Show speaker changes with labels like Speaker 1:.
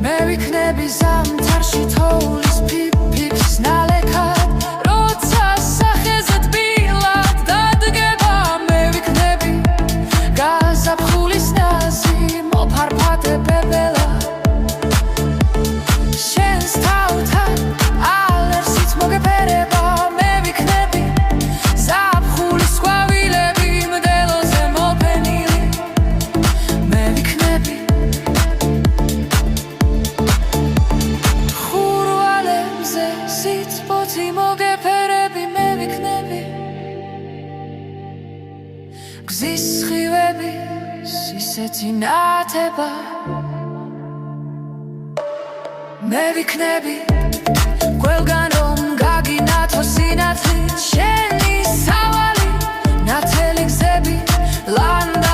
Speaker 1: მე ვიქნები ზამთარში თოვლის ფიფიფს ნალექად როცა სახეზე თბილად დადგება მე ვიქნები გაზაფხულის ნაზი მოფარფატე ბებელა შენს თავთან ალერსით მოგეფერება მე ვიქნები ზაფხულის ყვავილები მდელოზე მოფენილი მე ვიქნები ხურვალებზე სიცბოთი მოგეფერები მე ვიქნები გზის სხივების ისეთი ნათება მე ვიქნები ყველგან რომ გაგინათო სინათლით შენი სავალი ნათელი გზები ლანდა